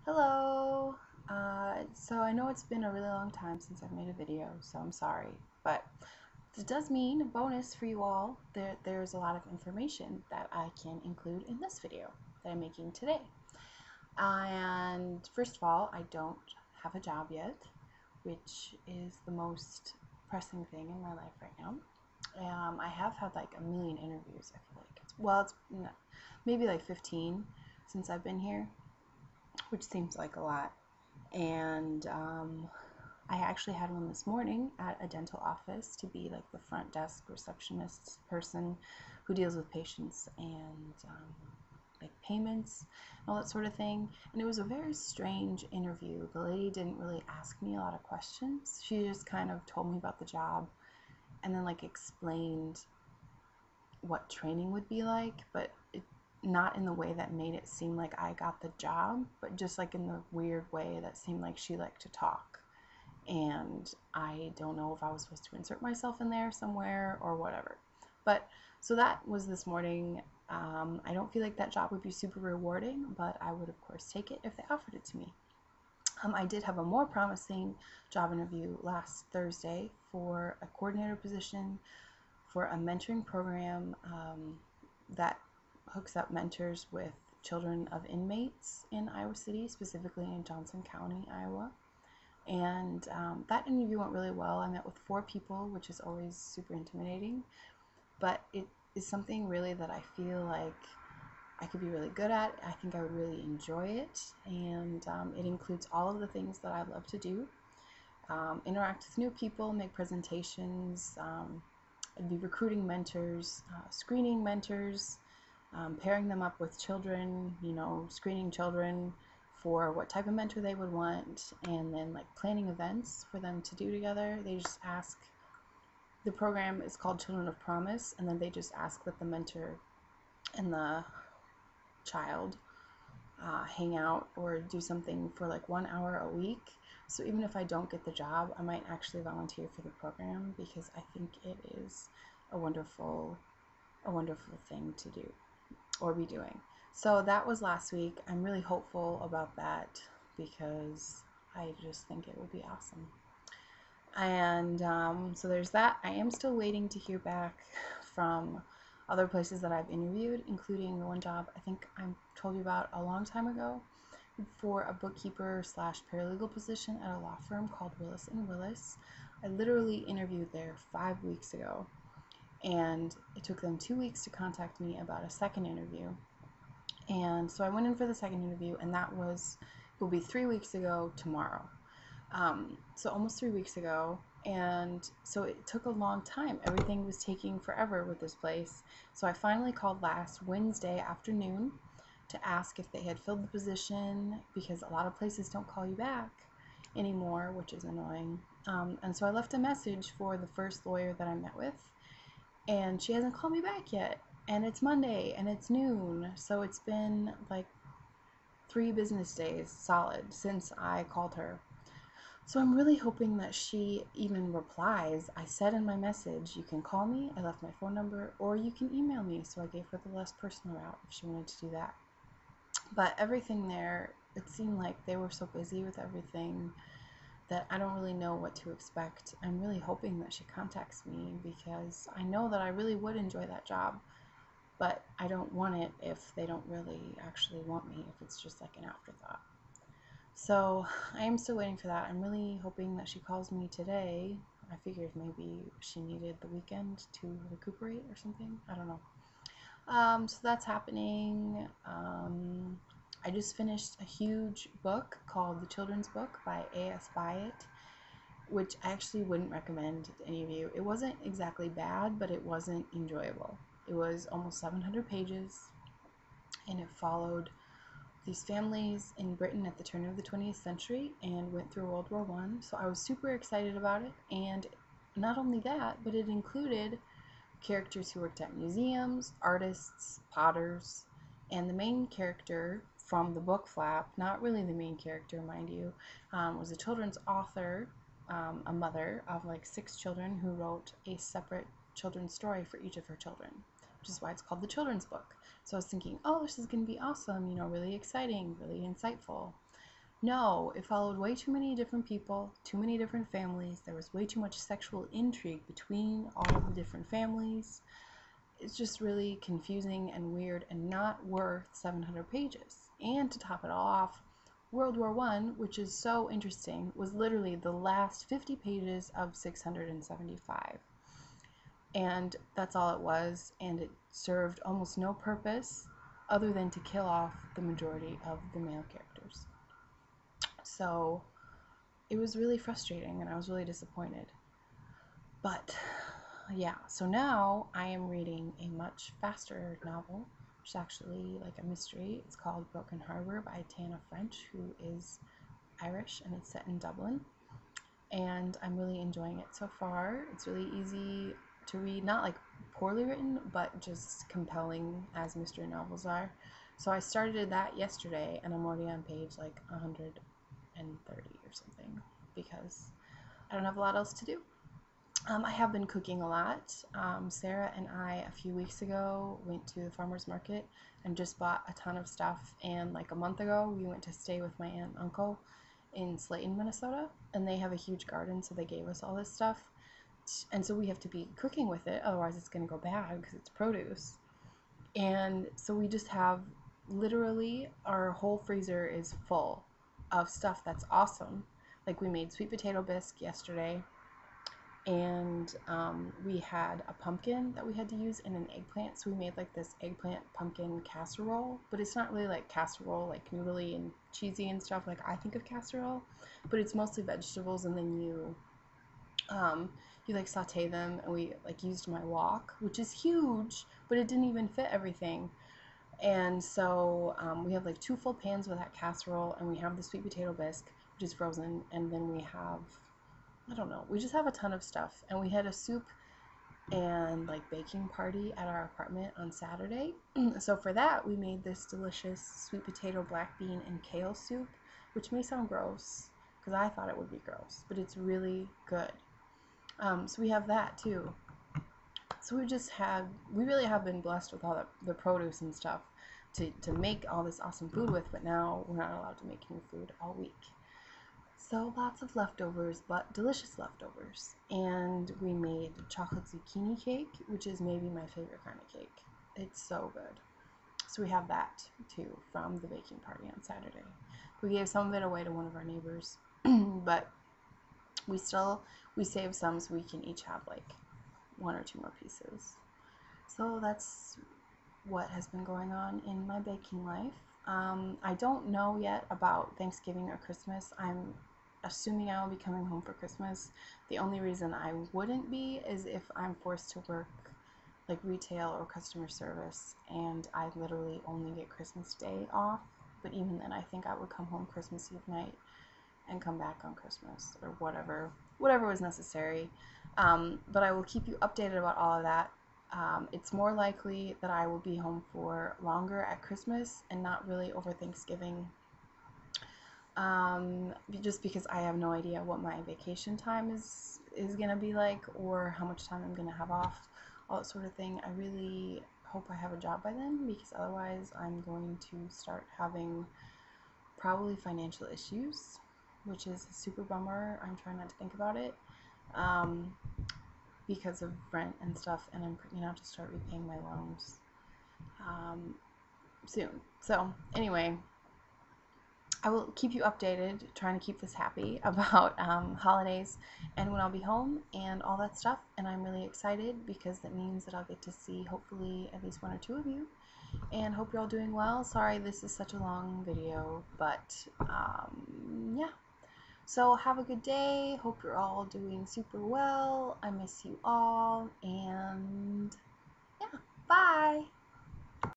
Hello! So I know it's been a really long time since I've made a video, so I'm sorry. But it does mean a bonus for you all. There's a lot of information that I can include in this video that I'm making today. And first of all, I don't have a job yet, which is the most pressing thing in my life right now. I have had like a million interviews, I feel like. It's maybe like 15 since I've been here, which seems like a lot. And I actually had one this morning at a dental office to be like the front desk receptionist person who deals with patients and like payments and all that sort of thing. And it was a very strange interview. The lady didn't really ask me a lot of questions. She just kind of told me about the job and then like explained what training would be like, but not in the way that made it seem like I got the job, but just like in the weird way that seemed like she liked to talk. And I don't know if I was supposed to insert myself in there somewhere or whatever. But so that was this morning. I don't feel like that job would be super rewarding, but I would, of course, take it if they offered it to me. I did have a more promising job interview last Thursday for a coordinator position for a mentoring program that hooks up mentors with children of inmates in Iowa City, specifically in Johnson County, Iowa. And that interview went really well. I met with 4 people, which is always super intimidating, but it is something really that I feel like I could be really good at. I think I would really enjoy it, and it includes all of the things that I love to do. Interact with new people, make presentations. I'd be recruiting mentors, screening mentors, pairing them up with children, screening children for what type of mentor they would want, and then like planning events for them to do together. They just ask, the program is called Children of Promise, and then they just ask that the mentor and the child hang out or do something for like 1 hour a week. So even if I don't get the job, I might actually volunteer for the program because I think it is a wonderful, a wonderful thing to do or be doing. So that was last week. I'm really hopeful about that because I just think it will be awesome. And so there's that. I am still waiting to hear back from other places that I've interviewed, including the one job I think I told you about a long time ago for a bookkeeper slash paralegal position at a law firm called Willis and Willis. I literally interviewed there 5 weeks ago, and it took them 2 weeks to contact me about a second interview. And so I went in for the second interview, and it will be 3 weeks ago tomorrow. So almost 3 weeks ago. And so it took a long time. Everything was taking forever with this place. So I finally called last Wednesday afternoon to ask if they had filled the position because a lot of places don't call you back anymore, which is annoying. And so I left a message for the first lawyer that I met with, and she hasn't called me back yet. And it's Monday and it's noon, so it's been like 3 business days solid since I called her. So I'm really hoping that she even replies. I said in my message, you can call me, I left my phone number, or you can email me. So I gave her the less personal route if she wanted to do that. But everything there, it seemed like they were so busy with everything that I don't really know what to expect. I'm really hoping that she contacts me because I know that I really would enjoy that job, but I don't want it if they don't really actually want me, if it's just like an afterthought. So I am still waiting for that. I'm really hoping that she calls me today. I figured maybe she needed the weekend to recuperate or something. I don't know. So that's happening. I just finished a huge book called The Children's Book by A.S. Byatt, which I actually wouldn't recommend to any of you. It wasn't exactly bad, but it wasn't enjoyable. It was almost 700 pages, and it followed these families in Britain at the turn of the 20th century and went through World War I. So I was super excited about it. And not only that, but it included characters who worked at museums, artists, potters, and the main character from the book flap, not really the main character, mind you, was a children's author, a mother of like 6 children who wrote a separate children's story for each of her children, which is why it's called the children's book. So I was thinking, oh, this is going to be awesome, really exciting, really insightful. No, it followed way too many different people, too many different families. There was way too much sexual intrigue between all of the different families. It's just really confusing and weird and not worth 700 pages. And to top it all off, World War I, which is so interesting, was literally the last 50 pages of 675. And that's all it was, and it served almost no purpose other than to kill off the majority of the male characters. So it was really frustrating and I was really disappointed. But yeah, so now I am reading a much faster novel, which is actually like a mystery. It's called Broken Harbour by Tana French, who is Irish, and it's set in Dublin. And I'm really enjoying it so far. It's really easy to read, not like poorly written, but just compelling as mystery novels are. So I started that yesterday, and I'm already on page like 130 or something because I don't have a lot else to do. I have been cooking a lot. Sarah and I, a few weeks ago, went to the farmer's market and just bought a ton of stuff. And like a month ago, we went to stay with my aunt and uncle in Slayton, Minnesota, and they have a huge garden, so they gave us all this stuff. And so we have to be cooking with it, otherwise it's going to go bad because it's produce. And so we just have literally our whole freezer is full of stuff that's awesome. Like we made sweet potato bisque yesterday, and we had a pumpkin that we had to use and an eggplant, so we made like this eggplant pumpkin casserole, but it's not really like casserole, like noodly and cheesy and stuff like I think of casserole, but it's mostly vegetables, and then you like saute them, and we like used my wok, which is huge, but it didn't even fit everything. And so we have like 2 full pans with that casserole, and we have the sweet potato bisque, which is frozen, and then we have, I don't know, we just have a ton of stuff. And we had a soup and like baking party at our apartment on Saturday. So for that, we made this delicious sweet potato, black bean, and kale soup, which may sound gross because I thought it would be gross, but it's really good. So we have that too. So we really have been blessed with all the produce and stuff to make all this awesome food with, but now we're not allowed to make new food all week. So lots of leftovers, but delicious leftovers. And we made chocolate zucchini cake, which is maybe my favorite kind of cake. It's so good. So we have that too from the baking party on Saturday. We gave some of it away to one of our neighbors, but we saved some so we can each have like 1 or 2 more pieces. So that's what has been going on in my baking life. I don't know yet about Thanksgiving or Christmas. I'm assuming I will be coming home for Christmas. The only reason I wouldn't be is if I'm forced to work like retail or customer service, and I literally only get Christmas Day off. But even then, I think I would come home Christmas Eve night and come back on Christmas, or whatever was necessary. But I will keep you updated about all of that. It's more likely that I will be home for longer at Christmas and not really over Thanksgiving, just because I have no idea what my vacation time is gonna be like, or how much time I'm gonna have off, all that sort of thing. I really hope I have a job by then, because otherwise I'm going to start having probably financial issues, which is a super bummer. I'm trying not to think about it because of rent and stuff, and I'm gonna have to start repaying my loans soon. So anyway, I will keep you updated, trying to keep this happy about holidays and when I'll be home and all that stuff. And I'm really excited because that means that I'll get to see hopefully at least 1 or 2 of you. And hope you're all doing well. Sorry this is such a long video, but yeah. So have a good day. Hope you're all doing super well. I miss you all. And yeah, bye.